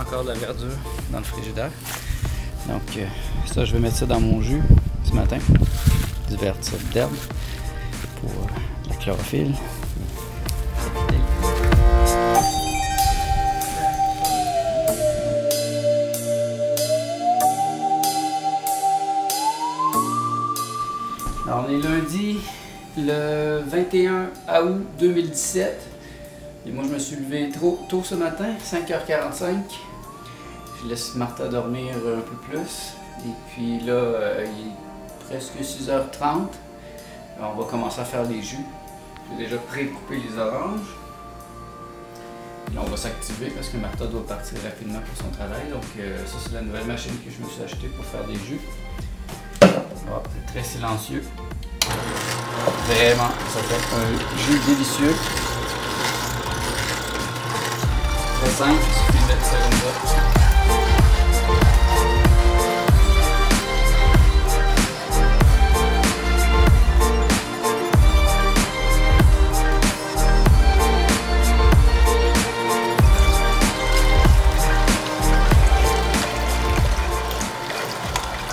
encore de la verdure dans le frigidaire. Donc ça, je vais mettre ça dans mon jus ce matin. Du verre d'herbe pour la chlorophylle. Alors, on est lundi le 21 août 2017 et moi je me suis levé tôt ce matin, 5h45. Je laisse Martha dormir un peu plus et puis là il est presque 6h30. Alors, on va commencer à faire les jus. J'ai déjà pré-coupé les oranges. Et là, on va s'activer parce que Martha doit partir rapidement pour son travail. Donc ça c'est la nouvelle machine que je me suis achetée pour faire des jus. Oh, c'est très silencieux. Vraiment, ça fait un jus délicieux. Très simple, il suffit de mettre ça comme ça.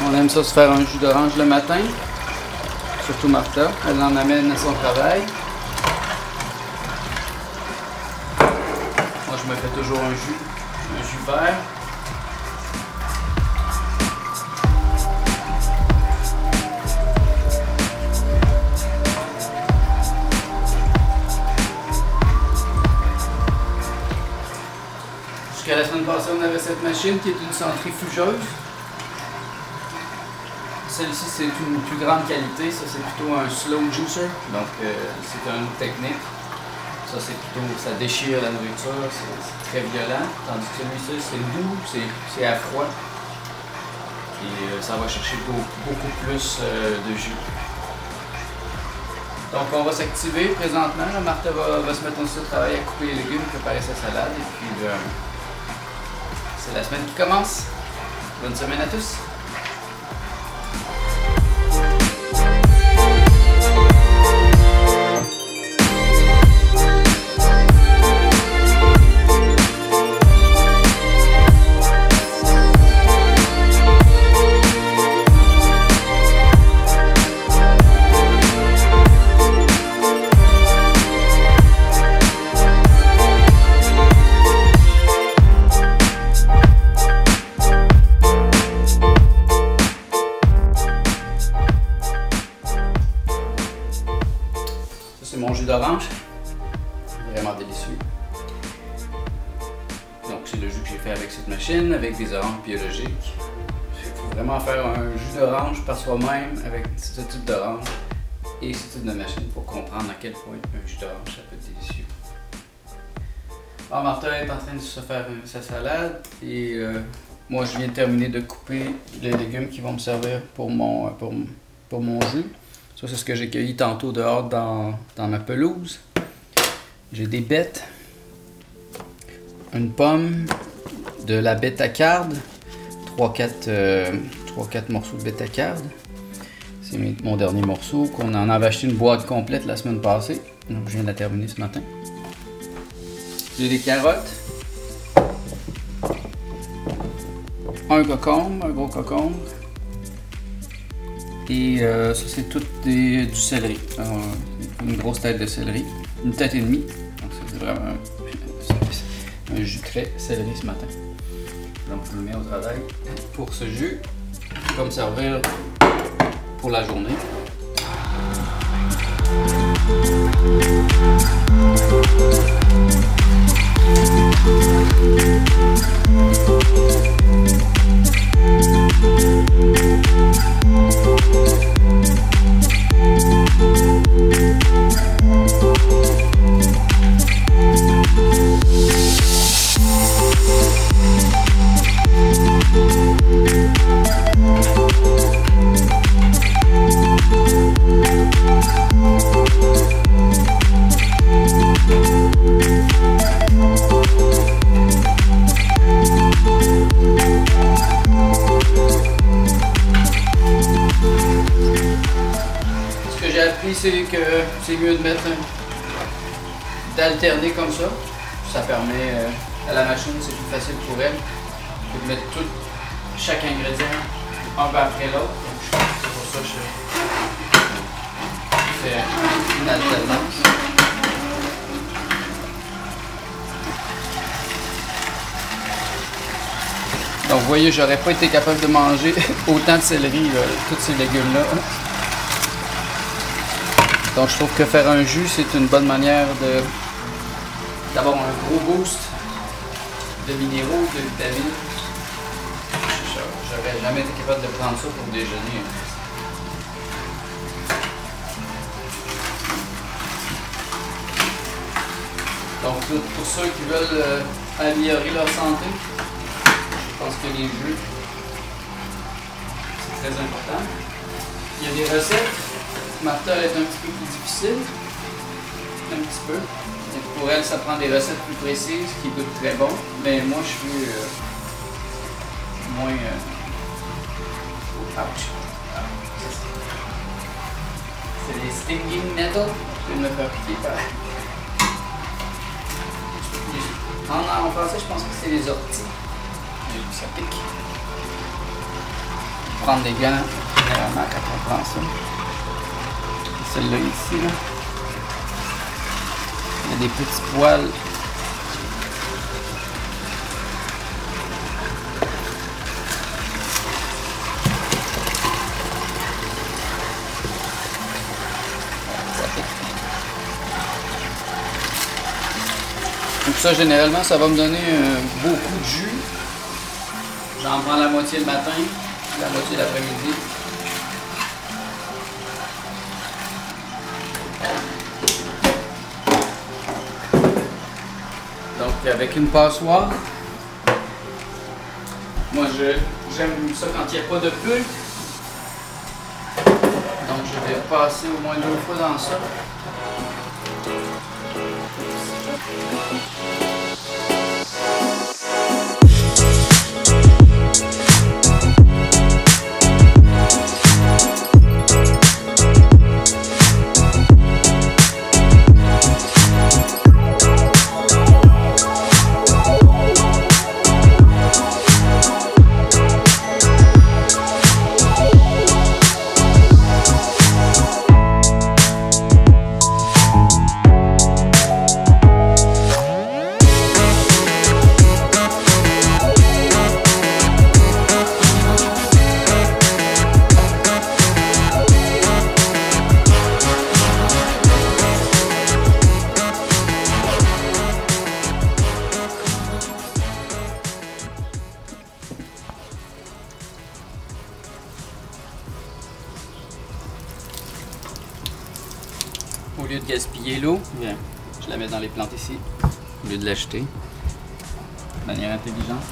On aime ça se faire un jus d'orange le matin. Surtout Martha, elle en amène à son travail. Moi je me fais toujours un jus vert. Jusqu'à la semaine passée, on avait cette machine qui est une centrifugeuse. Celle-ci, c'est une plus grande qualité. Ça, c'est plutôt un slow juicer. Donc, c'est une autre technique. Ça, c'est plutôt, ça déchire la nourriture. C'est très violent. Tandis que celui-ci, c'est doux, c'est à froid. Et ça va chercher beaucoup plus de jus. Donc, on va s'activer présentement. Là, Martha va se mettre aussi au travail à couper les légumes, préparer sa salade. Et puis, c'est la semaine qui commence. Bonne semaine à tous. C'est mon jus d'orange, vraiment délicieux. Donc c'est le jus que j'ai fait avec cette machine, avec des oranges biologiques. Il faut vraiment faire un jus d'orange par soi-même avec ce type d'orange et ce type de machine pour comprendre à quel point un jus d'orange ça peut être délicieux. Alors Martha est en train de se faire sa salade et moi je viens de terminer de couper les légumes qui vont me servir pour mon jus. Ça, c'est ce que j'ai cueilli tantôt dehors dans ma pelouse. J'ai des bettes, une pomme, de la bêta-carde, 3-4 morceaux de bêta-carde. C'est mon dernier morceau, qu'on en avait acheté une boîte complète la semaine passée. Donc, je viens de la terminer ce matin. J'ai des carottes, un cocombe, un gros cocombe. Et ça, c'est tout du céleri. Une grosse tête de céleri. Une tête et demie. Donc, c'est vraiment un jus très céleri ce matin. Donc, je le mets au travail pour ce jus. Qui va me servir pour la journée. C'est que c'est mieux de mettre d'alterner comme ça. Ça permet à la machine, c'est plus facile pour elle de mettre chaque ingrédient un peu après l'autre. C'est pour ça que je fais une alternance. Donc vous voyez, j'aurais pas été capable de manger autant de céleri, tous ces légumes-là. Donc je trouve que faire un jus, c'est une bonne manière d'avoir un gros boost de minéraux, de vitamines. J'aurais jamais été capable de prendre ça pour déjeuner. Donc pour ceux qui veulent améliorer leur santé, je pense que les jus, c'est très important. Il y a des recettes. Martha est un petit peu plus difficile. Un petit peu. Et pour elle, ça prend des recettes plus précises qui goûtent très bon. Mais moi, je suis moins... ouch. C'est les stinging nettles. Je vais me faire piquer par... En français, je pense que c'est les orties. Ça pique. Prendre des gants, généralement, quand on prend ça. Celle-là ici, là. Il y a des petits poils. Ça pique. Donc ça, généralement, ça va me donner beaucoup de jus. J'en prends la moitié le matin, la moitié l'après-midi. Donc avec une passoire, moi j'aime ça quand il n'y a pas de pulpe. Donc je vais passer au moins 2 fois dans ça. Au lieu de gaspiller l'eau, je la mets dans les plantes ici, au lieu de l'acheter, de manière intelligente.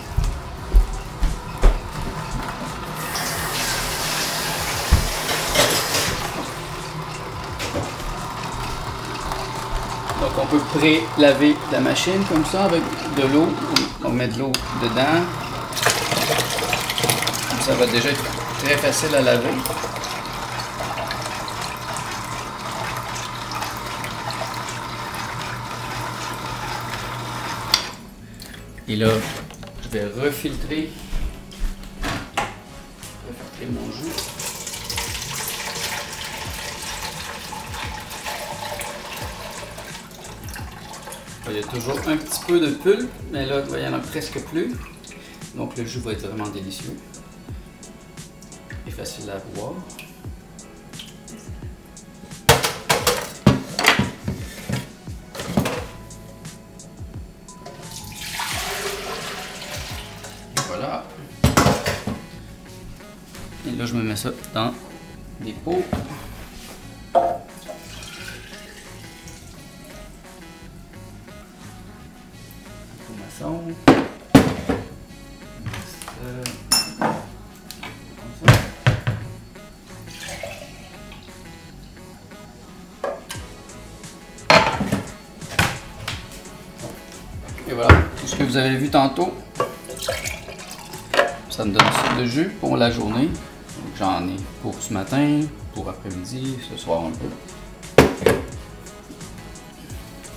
Donc on peut pré-laver la machine comme ça avec de l'eau. On met de l'eau dedans. Ça va déjà être très facile à laver. Et là, je vais refiltrer mon jus. Il y a toujours un petit peu de pulpe, mais là, il n'y en a presque plus. Donc le jus va être vraiment délicieux et facile à boire. Voilà. Et là, je me mets ça dans des pots. Maçon. Et voilà, tout ce que vous avez vu tantôt, ça me donne ça de jus pour la journée. J'en ai pour ce matin, pour après-midi, ce soir un peu.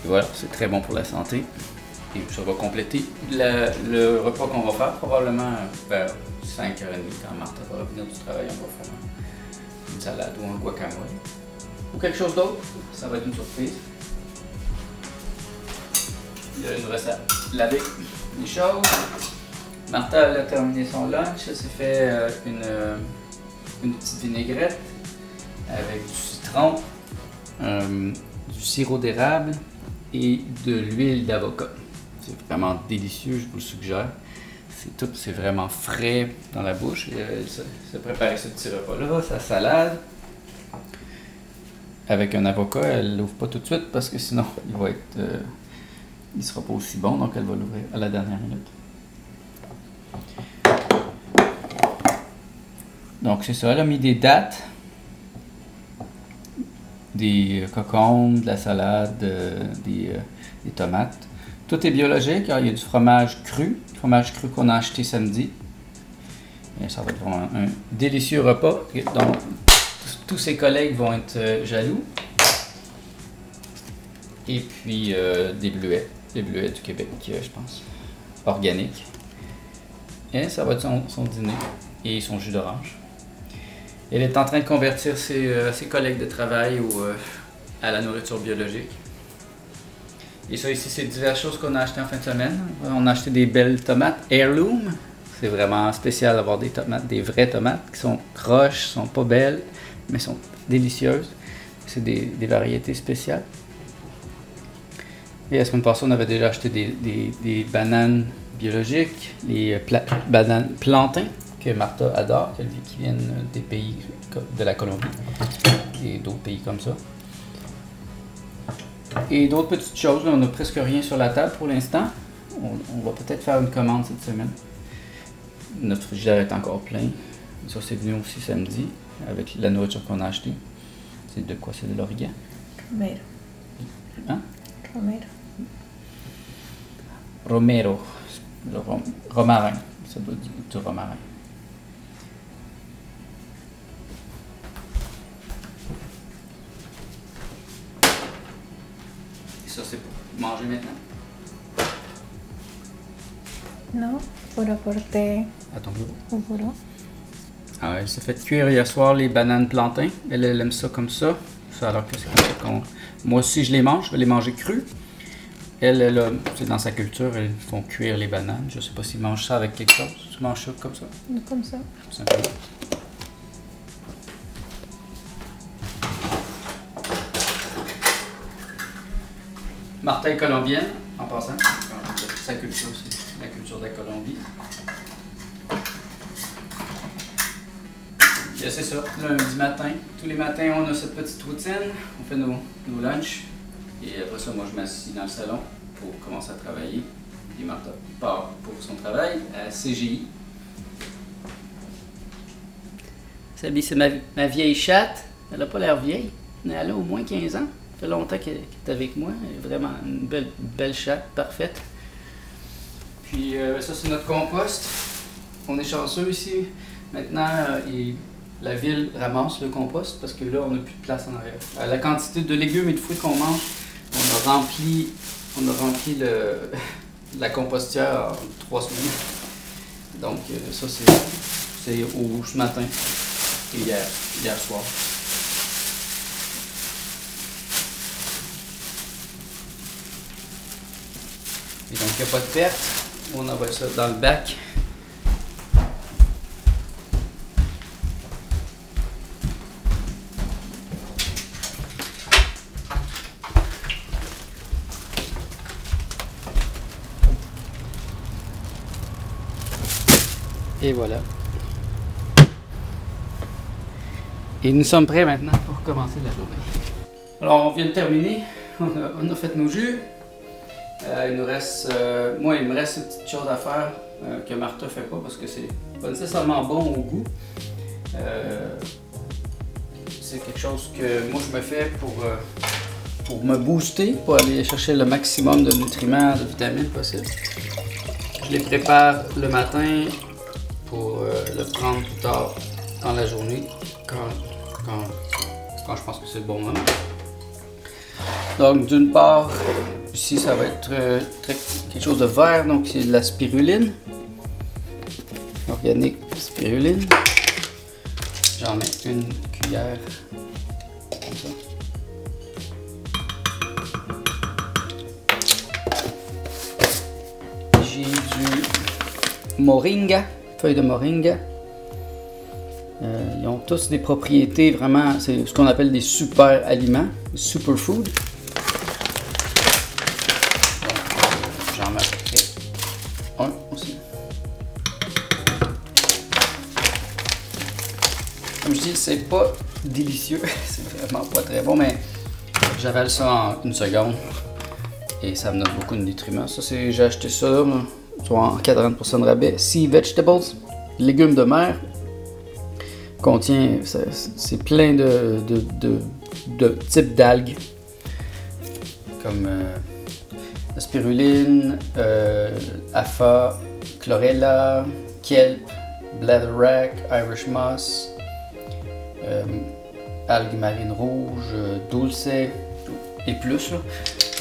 Et voilà, c'est très bon pour la santé. Et ça va compléter le repas qu'on va faire, probablement vers 5h30 quand Martha va revenir du travail. On va faire une salade ou un guacamole. Ou quelque chose d'autre, ça va être une surprise. Il nous reste à laver les choses. Martha elle a terminé son lunch, elle s'est fait une petite vinaigrette avec du citron, du sirop d'érable et de l'huile d'avocat. C'est vraiment délicieux, je vous le suggère. C'est vraiment frais dans la bouche. Et elle s'est préparé ce petit repas-là, sa salade. Avec un avocat, elle l'ouvre pas tout de suite parce que sinon il sera pas aussi bon, donc elle va l'ouvrir à la dernière minute. Donc c'est ça, elle a mis des dattes, des cocombes, de la salade, des tomates. Tout est biologique, il y a du fromage cru qu'on a acheté samedi. Et ça va être vraiment un délicieux repas dont tous ses collègues vont être jaloux. Et puis des bleuets du Québec, je pense, organiques. Et ça va être son dîner et son jus d'orange. Elle est en train de convertir ses collègues de travail à la nourriture biologique. Et ça ici, c'est diverses choses qu'on a achetées en fin de semaine. On a acheté des belles tomates Heirloom. C'est vraiment spécial d'avoir des tomates, des vraies tomates qui sont croches, sont pas belles, mais sont délicieuses. C'est des variétés spéciales. Et la semaine passée, on avait déjà acheté des bananes biologiques, les bananes plantains que Martha adore, qui viennent des pays de la Colombie et d'autres pays comme ça. Et d'autres petites choses, là, on n'a presque rien sur la table pour l'instant. On va peut-être faire une commande cette semaine. Notre frigidaire est encore plein. Ça, c'est venu aussi samedi avec la nourriture qu'on a achetée. C'est de quoi? C'est de l'origan? Romero. Hein? Romero. Romero. Romarin. Ça doit dire du romarin. Et ça, c'est pour manger maintenant? Non, pour apporter À ton bureau. au bureau. Ah, elle s'est fait cuire hier soir les bananes plantains. Elle aime ça comme ça. Alors que c'est comme ça qu'on... Moi aussi, je les mange. Je vais les manger crus. Elle c'est dans sa culture, ils font cuire les bananes. Je sais pas s'ils mangent ça avec quelque chose. Tu manges ça comme ça? Comme ça. Tout simplement. Martha est colombienne, en passant. Sa culture, c'est la culture de la Colombie. Et c'est ça, lundi matin. Tous les matins, on a cette petite routine. On fait nos lunchs. Et après ça, moi, je m'assieds dans le salon pour commencer à travailler. Et Martha part pour son travail à CGI. Sabi, c'est ma vieille chatte. Elle n'a pas l'air vieille. Elle a au moins 15 ans. Ça fait longtemps qu'elle est avec moi. Elle est vraiment une belle chatte, parfaite. Puis ça, c'est notre compost. On est chanceux ici. Maintenant, la ville ramasse le compost parce que là, on n'a plus de place en arrière. La quantité de légumes et de fruits qu'on mange, on a rempli la compostière en 3 semaines. Donc ça, c'est ce matin et hier soir. Et donc, il n'y a pas de perte. On envoie ça dans le bac. Et voilà. Et nous sommes prêts maintenant pour commencer la journée. Alors, on vient de terminer. On a fait nos jus. Il nous reste, moi, il me reste une petite chose à faire que Martha fait pas parce que c'est pas nécessairement bon au goût. C'est quelque chose que moi je me fais pour me booster, pour aller chercher le maximum de nutriments, de vitamines possible. Je les prépare le matin pour le prendre plus tard dans la journée quand je pense que c'est le bon moment. Donc d'une part, ici ça va être quelque chose de vert, donc c'est de la spiruline. Organique spiruline. J'en mets une cuillère comme ça. J'ai du moringa, feuilles de moringa. Ils ont tous des propriétés vraiment, c'est ce qu'on appelle des super aliments, des superfood. J'en mets à peu près un aussi. Comme je dis, c'est pas délicieux, c'est vraiment pas très bon, mais j'avale ça en une seconde et ça me donne beaucoup de nutriments. Ça, c'est, j'ai acheté ça là, soit en 40% de rabais. Sea Vegetables, légumes de mer. Contient, c'est plein de types d'algues comme la spiruline, apha, chlorella, kelp, bladderwrack, Irish moss, algues marines rouges, dulce et plus. Là.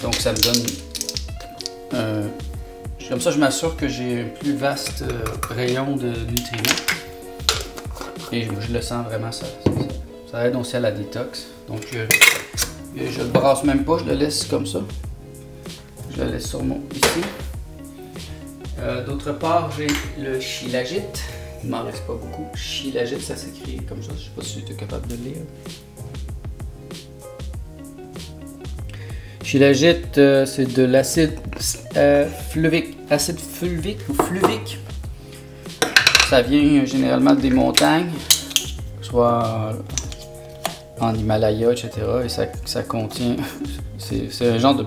Donc ça me donne comme ça je m'assure que j'ai un plus vaste rayon de nutriments. Et je le sens vraiment, ça aide aussi à la détox. Donc je le brasse même pas, je le laisse comme ça. Je le laisse sur mon ici. D'autre part, j'ai le shilajit. Il m'en reste pas beaucoup. Shilajit, ça s'écrit comme ça. Je sais pas si tu es capable de le lire. Shilajit, c'est de l'acide fulvique. Acide fulvique ou fluvique. Ça vient généralement des montagnes, soit en Himalaya, etc. Et ça contient, c'est un genre de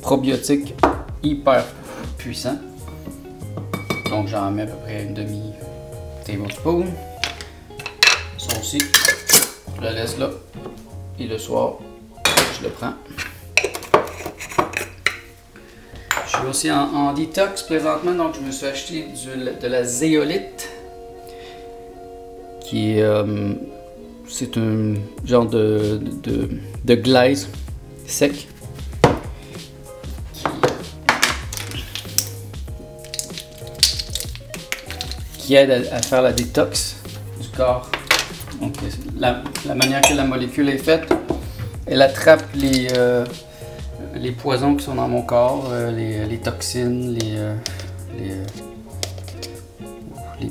probiotique hyper puissant. Donc j'en mets à peu près une demi-tablespoon. Ça aussi, je le laisse là. Et le soir, je le prends. Je suis aussi en détox présentement, donc je me suis acheté de la zéolite. Qui c'est un genre de glaise sec qui aide à faire la détox du corps. Donc la manière que la molécule est faite, elle attrape les poisons qui sont dans mon corps, les toxines, les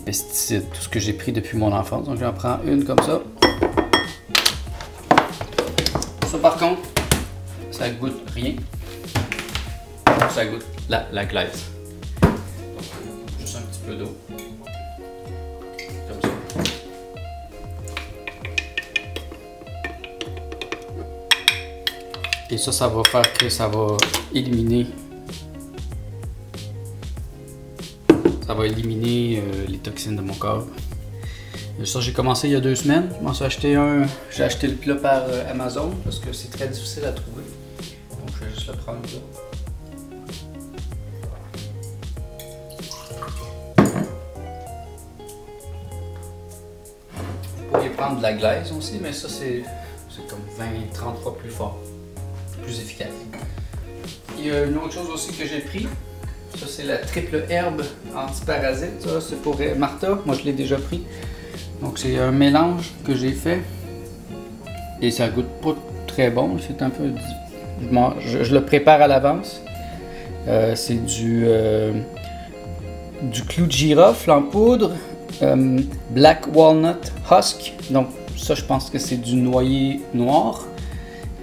pesticides, tout ce que j'ai pris depuis mon enfance. Donc j'en prends une comme ça. Ça par contre, ça goûte rien. Ça goûte la glace. Juste un petit peu d'eau. Comme ça. Et ça va faire que ça va éliminer. Ça va éliminer les toxines de mon corps. Ça, j'ai commencé il y a 2 semaines. Je m'en suis acheté un. J'ai acheté le plat par Amazon parce que c'est très difficile à trouver. Donc, je vais juste le prendre là. Vous pourriez prendre de la glace aussi, mais ça, c'est comme 20-30 fois plus fort. Plus efficace. Il y a une autre chose aussi que j'ai pris. Ça, c'est la triple herbe antiparasite. Ça, c'est pour Martha. Moi, je l'ai déjà pris. Donc, c'est un mélange que j'ai fait. Et ça goûte pas très bon. C'est un peu... Je le prépare à l'avance. C'est du clou de girofle en poudre. Black walnut husk. Donc, ça, je pense que c'est du noyer noir.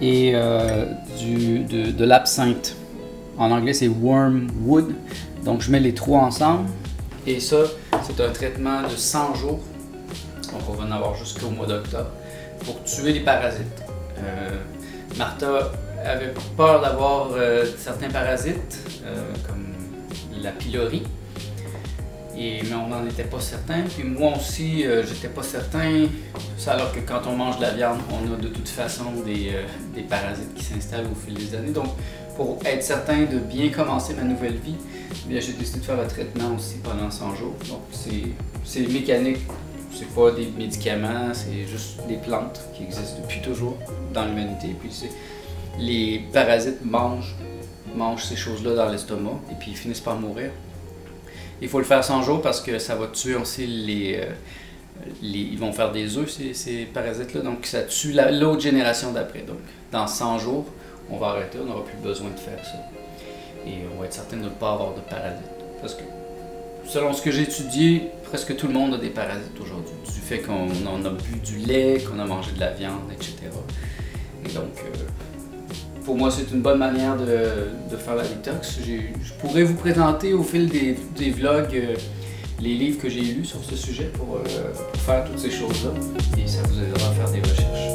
Et de l'absinthe. En anglais, c'est wormwood. Donc, je mets les 3 ensemble. Et ça, c'est un traitement de 100 jours. Donc, on va en avoir jusqu'au mois d'octobre pour tuer les parasites. Martha avait peur d'avoir certains parasites, comme la pylori. Mais on n'en était pas certain. Puis moi aussi, j'étais pas certain. Alors que quand on mange de la viande, on a de toute façon des parasites qui s'installent au fil des années. Donc, pour être certain de bien commencer ma nouvelle vie, j'ai décidé de faire le traitement aussi pendant 100 jours. Donc, c'est mécanique. C'est pas des médicaments, c'est juste des plantes qui existent depuis toujours dans l'humanité. Puis les parasites mangent ces choses-là dans l'estomac et puis ils finissent par mourir. Il faut le faire 100 jours parce que ça va tuer aussi ils vont faire des œufs, ces parasites-là, donc ça tue l'autre génération d'après. Donc, dans 100 jours, on va arrêter, on n'aura plus besoin de faire ça. Et on va être certain de ne pas avoir de parasites. Parce que, selon ce que j'ai étudié, presque tout le monde a des parasites aujourd'hui. Du fait qu'on a bu du lait, qu'on a mangé de la viande, etc. Et donc, pour moi, c'est une bonne manière de faire la détox. Je pourrais vous présenter au fil des vlogs les livres que j'ai lus sur ce sujet pour faire toutes ces choses-là. Et ça vous aidera à faire des recherches.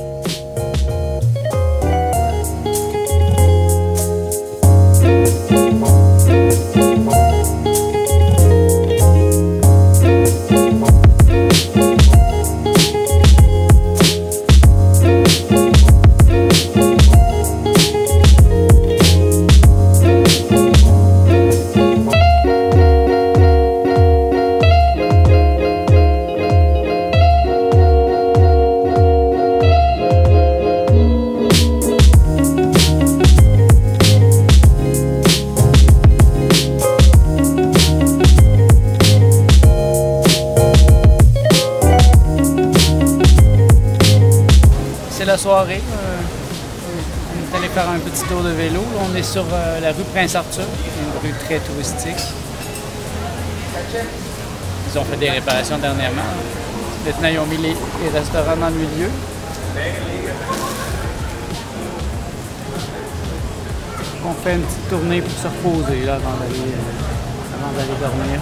La soirée, on est allé faire un petit tour de vélo. On est sur la rue Prince-Arthur, une rue très touristique. Ils ont fait des réparations dernièrement. Maintenant, ils ont mis les restaurants dans le milieu. On fait une petite tournée pour se reposer là, avant d'aller dormir.